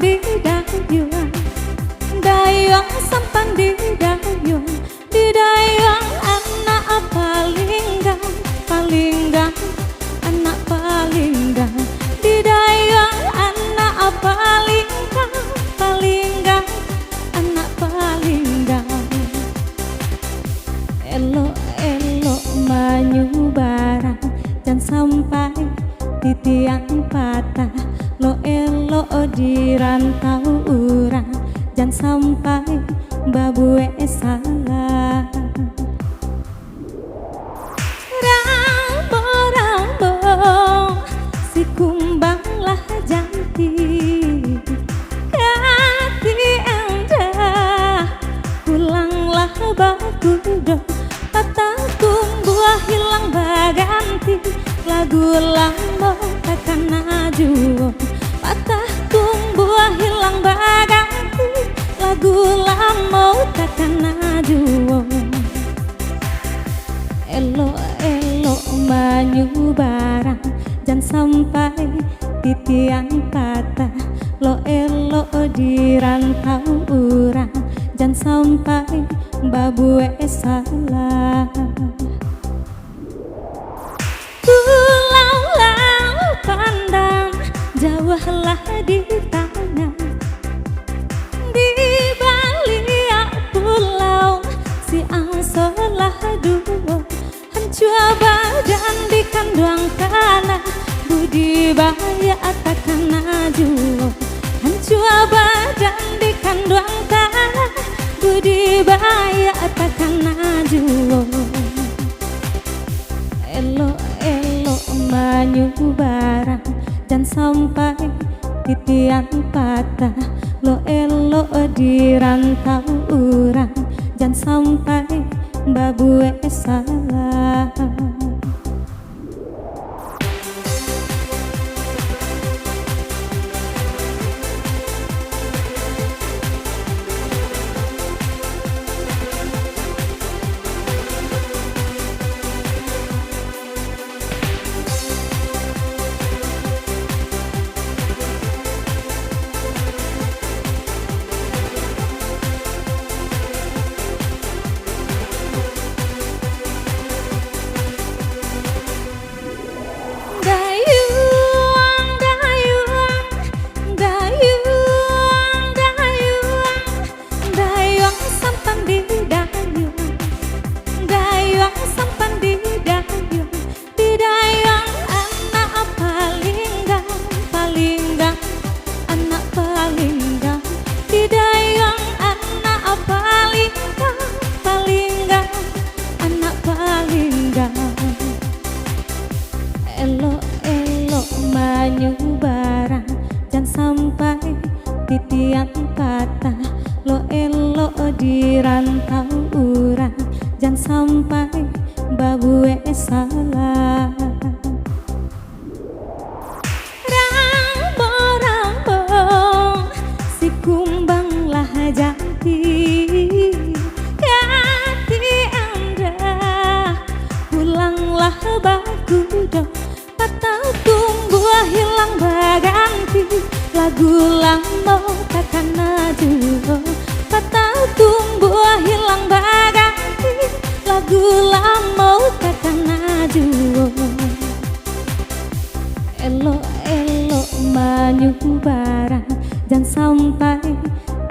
di dayung, dayung sampan di dayung, di dayung anak palinggang, palinggang, anak palinggang, di dayung anak palinggang, palinggang, anak palinggang. Elok-elok manyu barang, jangan sampai di tiang patah. Lo elok di rantau urang, jangan sampai babue salah. Rambo-rambo si kumbang lah janti, kati endah pulanglah bakudo, patah buah hilang baganti, lagu lama takkan maju, patah buah hilang baganti, lagu lama takkan maju. Elok-elok manyu barang, jangan sampai di tiang patah. Lo elok di rantau urang, jangan sampai babue salah. Pulau-lau pandang, jauhlah di tangan, di balik pulau si angsolah dua, hancur badan di kandang tanah, budi bahaya takkan maju, hancur badan di kandang tanah, budi bahaya takkan maju. Elok-elok manyu barang, jangan sampai di tiang patah. Lo elok di rantau urang, jangan sampai babue salah. Elok-elok manyu barang, jangan sampai di tiang patah. Lo elok di rantau urang, jangan sampai babue salah. Rambo-rambo si kumbang lah janti, kati anda pulanglah bakudo, patah buah hilang baganti, lagu lama takkan maju, patah buah hilang baganti, lagu lama takkan maju. Elok-elok manyu barang, jangan sampai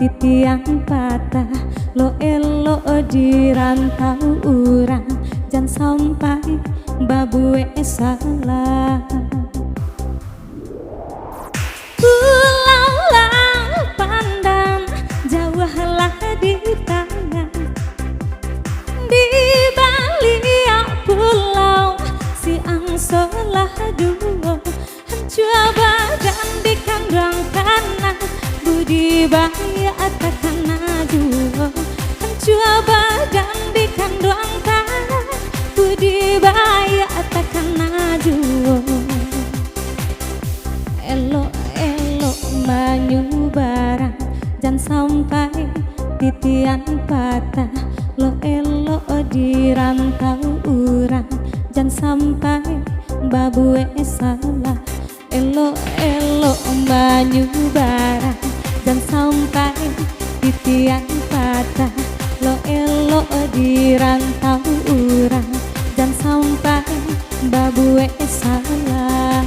di tiang patah. Lo elok di rantau urang, jangan sampai babue salah. Pulau-lau pandang, jauhlah di tangan, di balik pulau si angsolah dua, hancur badan di kandang tanah, budi bahaya takkan maju, hancur badan di kandang tanah, budi bahaya takkan maju. Elok-elok manyu barang, jangan sampai di tiang patah. Lo elok di rantau urang, jangan sampai babue salah. Elok-elok banyu barang, dan sampai titian patah. Lo elo di rantau urang dan sampai babue salah.